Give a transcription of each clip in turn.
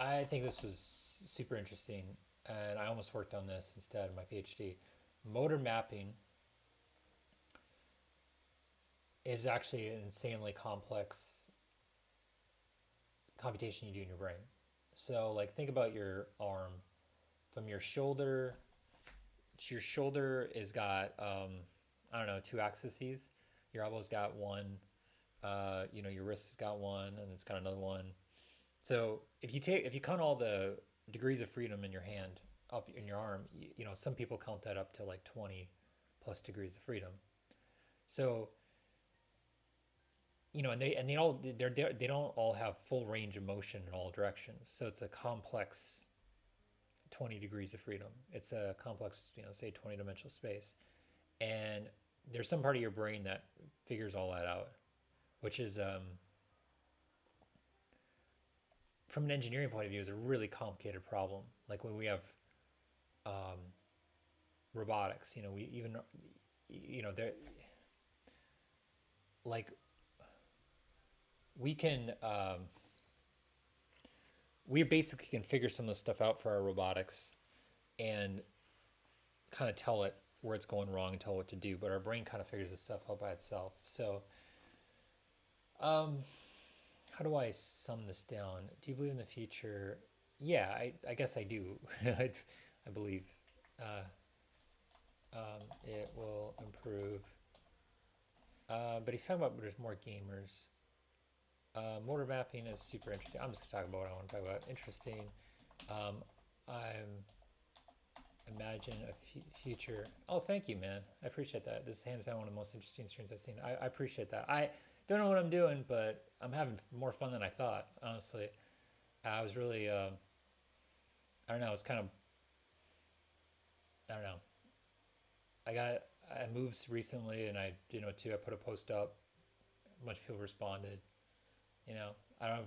I think this was super interesting, and I almost worked on this instead of my PhD. Motor mapping is actually an insanely complex computation you do in your brain. So, like, think about your arm from your shoulder. Your shoulder is got I don't know, two axes. Your elbow's got one. Your wrist has got one, and it's got another one. So if you count all the degrees of freedom in your hand up in your arm, some people count that up to like 20 plus degrees of freedom. So and they all they don't all have full range of motion in all directions. So it's a complex 20 degrees of freedom. It's a complex, say 20-dimensional space, and there's some part of your brain that figures all that out, which is from an engineering point of view is a really complicated problem. Like when we have robotics, we even there like we can we basically can figure some of the stuff out for our robotics and kind of tell it where it's going wrong and tell it what to do, but our brain kind of figures this stuff out by itself. So how do I sum this down? Do you believe in the future? Yeah, I guess I do. I believe it will improve. But he's talking about there's more gamers. Motor mapping is super interesting. I'm just gonna talk about what I want to talk about. Interesting. I'm imagine a future. Oh, thank you, man. I appreciate that. This is hands down one of the most interesting streams I've seen. I appreciate that. I don't know what I'm doing, but I'm having more fun than I thought. Honestly, I was really. I don't know. It's kind of. I don't know. I moved recently, and I didn't know what to do. I put a post up. A bunch of people responded. I don't. I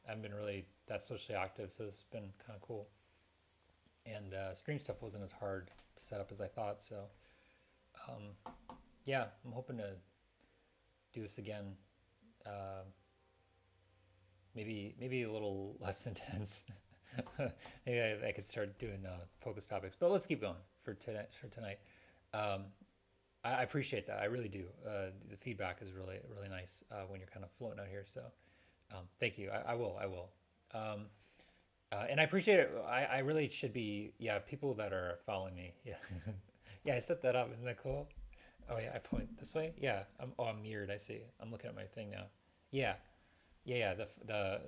haven't been really that socially active, so it's been kind of cool. And stream stuff wasn't as hard to set up as I thought. So yeah, I'm hoping to do this again. Uh, maybe a little less intense. Maybe I could start doing focus topics, but let's keep going for tonight. For tonight, I appreciate that. I really do. The feedback is really really nice when you're kind of floating out here. So thank you. I will. I will. And I appreciate it. I really should be. Yeah, people that are following me. Yeah, yeah. I set that up. Isn't that cool? Oh yeah, I point this way. Yeah. I'm mirrored. I see. I'm looking at my thing now. Yeah. Yeah, yeah.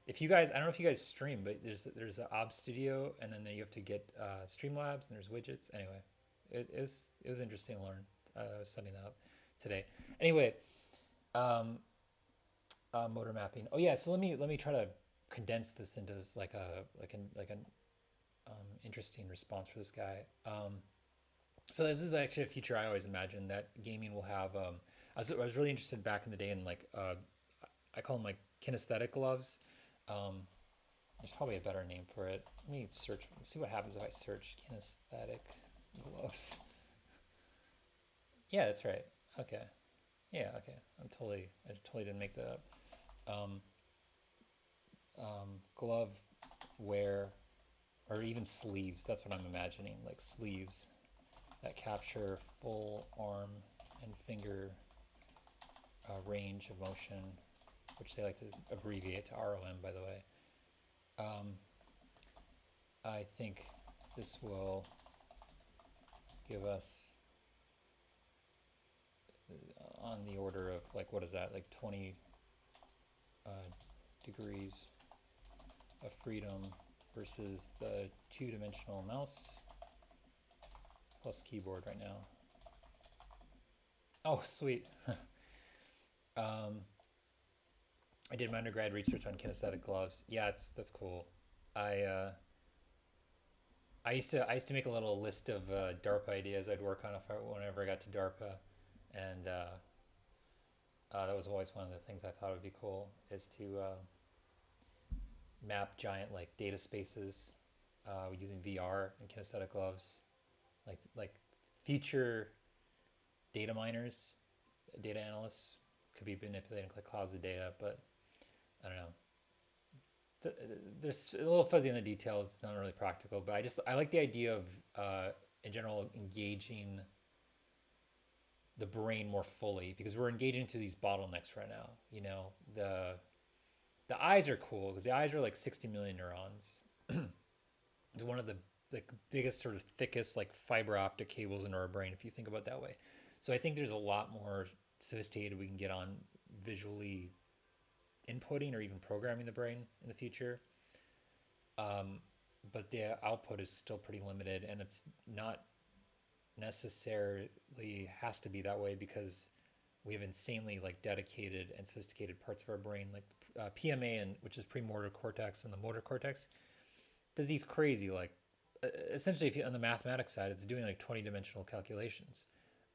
If you guys, I don't know if you guys stream, but there's the Ob Studio, and then you have to get Streamlabs, and there's widgets. Anyway, it was interesting to learn. I was setting that up today. Anyway, motor mapping. Oh yeah, so let me try to condense this into like an interesting response for this guy. So this is actually a future I always imagined that gaming will have. I was really interested back in the day in like I call them like kinesthetic gloves. There's probably a better name for it. Let me search. Let's see what happens if I search kinesthetic gloves. Yeah, that's right. Okay. Yeah. Okay. I totally didn't make that up. Glove wear or even sleeves. That's what I'm imagining. Like sleeves that capture full arm and finger range of motion, which they like to abbreviate to ROM, by the way. I think this will give us on the order of like, what is that, like 20 uh, degrees of freedom versus the two-dimensional mouse plus keyboard right now. Oh, sweet. I did my undergrad research on kinesthetic gloves. Yeah, that's cool. I uh, I used to make a little list of DARPA ideas I'd work on whenever I got to DARPA, and that was always one of the things I thought would be cool is to map giant like data spaces using VR and kinesthetic gloves, like future data miners, data analysts could be manipulating like clouds of data, but I don't know. th- there's a little fuzzy in the details, not really practical, but I like the idea of in general engaging the brain more fully because we're engaging to these bottlenecks right now. You know, the eyes are cool because the eyes are like 60 million neurons. It's one of the like biggest sort of thickest like fiber optic cables in our brain if you think about it that way. So I think there's a lot more sophisticated we can get on visually inputting or even programming the brain in the future. Um, but the output is still pretty limited, and it's not necessarily has to be that way because we have insanely like dedicated and sophisticated parts of our brain, like PMA, and which is premotor cortex and the motor cortex, does these crazy like essentially if you on the mathematics side, it's doing like 20-dimensional calculations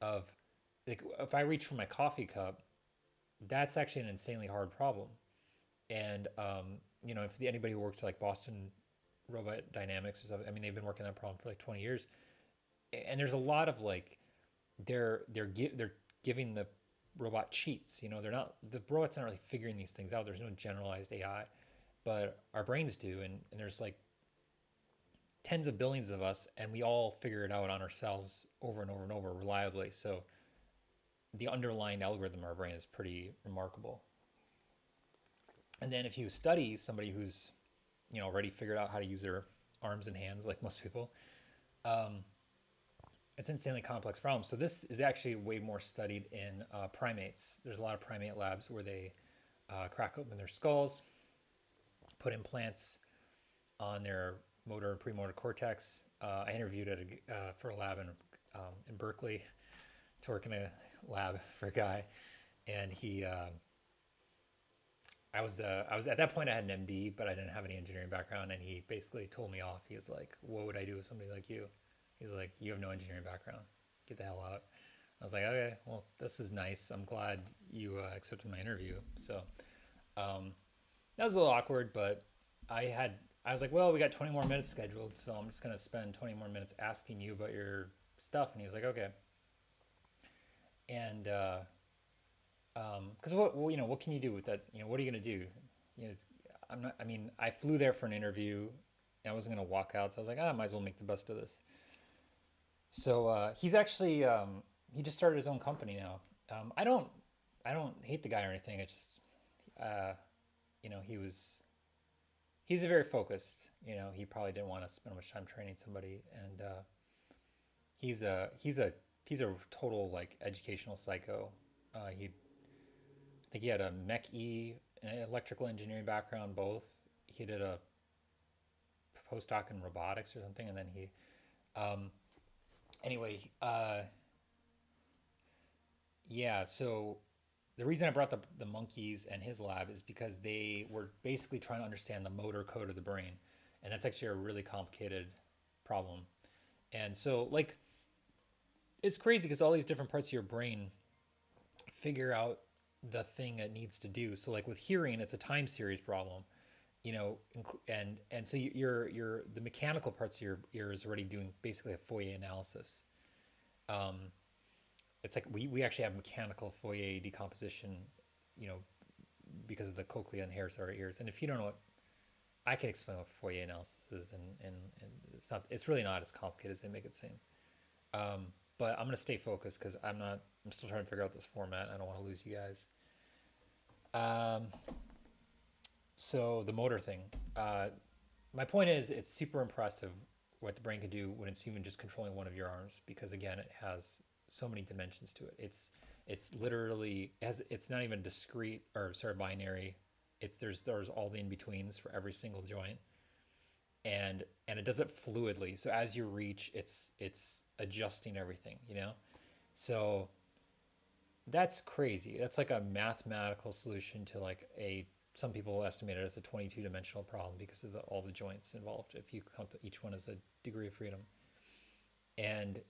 of like if I reach for my coffee cup, that's actually an insanely hard problem. And you know, if anybody who works like Boston Robot Dynamics or something, I mean, they've been working on that problem for like 20 years, and there's a lot of like they're giving the robot cheats. You know, they're not the robot's not really figuring these things out. There's no generalized AI, but our brains do, and there's like tens of billions of us, and we all figure it out on ourselves over and over and over reliably. So the underlying algorithm of our brain is pretty remarkable. And then if you study somebody who's you know already figured out how to use their arms and hands like most people, um, it's an insanely complex problem. So this is actually way more studied in primates. There's a lot of primate labs where they crack open their skulls, put implants on their motor and premotor cortex. I interviewed at for a lab in Berkeley to work in a lab for a guy, and I was at that point I had an MD, but I didn't have any engineering background, and he basically told me off. He was like, "What would I do with somebody like you?" He's like, "You have no engineering background. Get the hell out." I was like, "Okay, well, this is nice. I'm glad you accepted my interview." So um, that was a little awkward, but I was like, "Well, we got 20 more minutes scheduled, so I'm just gonna spend 20 more minutes asking you about your stuff." And he was like, "Okay." And because you know, what can you do with that? You know, what are you gonna do? You know, I'm not. I mean, I flew there for an interview. And I wasn't gonna walk out, so I was like, I might as well make the best of this. So he's actually he just started his own company now. I don't hate the guy or anything. It's just uh, you know he's a very focused. You know he probably didn't want to spend much time training somebody, and he's a he's a he's a total like educational psycho. He I think he had a mech E, an electrical engineering background both. He did a postdoc in robotics or something, and then he um, anyway yeah, so the reason I brought the monkeys and his lab is because they were basically trying to understand the motor code of the brain. And that's actually a really complicated problem. And so, like, it's crazy because all these different parts of your brain figure out the thing it needs to do. So, like with hearing, it's a time series problem, you know, and so you're the mechanical parts of your ear is already doing basically a Fourier analysis. Um, it's like we actually have mechanical Fourier decomposition, you know, because of the cochlea and hairs of our ears. And if you don't know what I can explain what Fourier analysis is, and it's really not as complicated as they make it seem. But I'm gonna stay focused because I'm still trying to figure out this format. I don't want to lose you guys. Um, so the motor thing. My point is, it's super impressive what the brain can do when it's even just controlling one of your arms because again, it has so many dimensions to it. It's literally has it's not even discrete or sorry binary. It's there's all the in betweens for every single joint, and it does it fluidly. So as you reach, it's adjusting everything. You know, so that's crazy. That's like a mathematical solution to like a some people estimate it as a 22-dimensional problem because of all the joints involved. If you count each one as a degree of freedom, and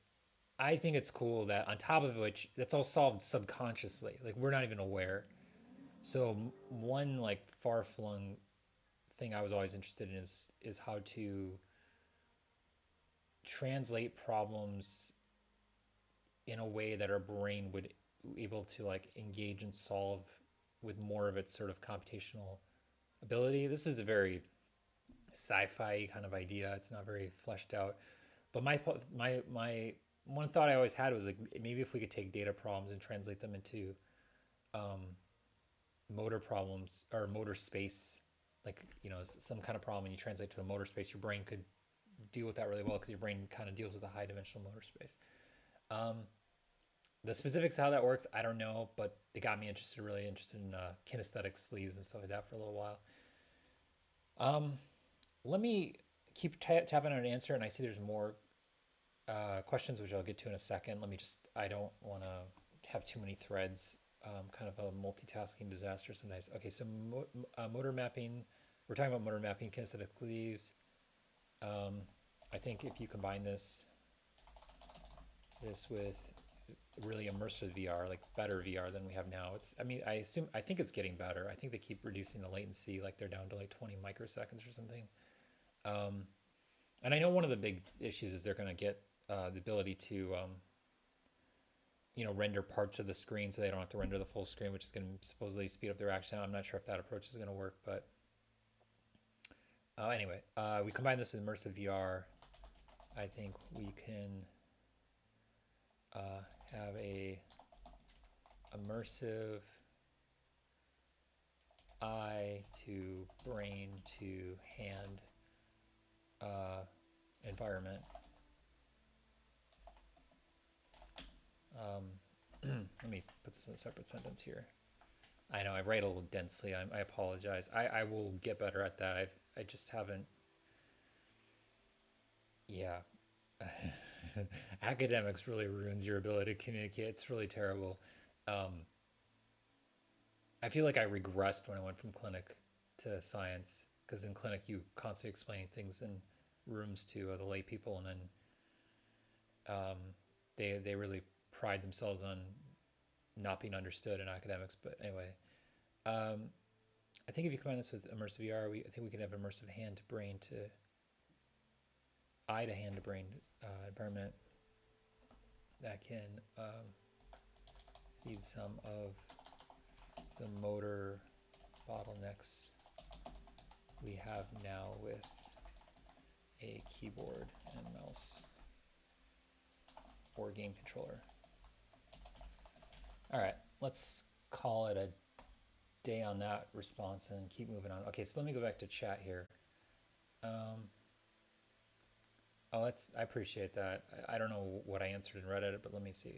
I think it's cool that on top of which that's all solved subconsciously. Like we're not even aware. So one like far flung thing I was always interested in is how to translate problems in a way that our brain would able to like engage and solve with more of its sort of computational ability. This is a very sci-fi kind of idea. It's not very fleshed out. But my one thought I always had was like maybe if we could take data problems and translate them into motor problems or motor space, like some kind of problem, and you translate to a motor space, your brain could deal with that really well because your brain kind of deals with a high dimensional motor space. Um, the specifics of how that works, I don't know, but it got me interested, really interested in kinesthetic sleeves and stuff like that for a little while. Um, Let me keep tapping on an answer, and I see there's more questions, which I'll get to in a second. Let me just, I don't want to have too many threads, kind of a multitasking disaster sometimes. Okay, so motor mapping, we're talking about motor mapping, kinesthetic sleeves. Um, I think if you combine this with really immersive VR, like better VR than we have now. I mean, I think it's getting better. I think they keep reducing the latency, like they're down to like 20 microseconds or something. Um, and I know one of the big issues is they're going to get the ability to, render parts of the screen so they don't have to render the full screen, which is going to supposedly speed up their reaction. I'm not sure if that approach is going to work, but anyway, we combine this with immersive VR. I think we can have a immersive eye to brain to hand environment. Let me put a separate sentence here. I know I write a little densely. I apologize. I will get better at that. I just haven't. Yeah, academics really ruins your ability to communicate. It's really terrible. Um, I feel like I regressed when I went from clinic to science because in clinic you constantly explaining things in rooms to the lay people, and then um, they really pride themselves on not being understood in academics. But anyway, um, I think if you combine this with immersive VR, I think we can have immersive hand to brain to eye to hand to brain environment that can see some of the motor bottlenecks we have now with a keyboard and mouse or game controller. All right, let's call it a day on that response and keep moving on. Okay, so let me go back to chat here. Oh, I appreciate that. I don't know what I answered in Reddit, but let me see.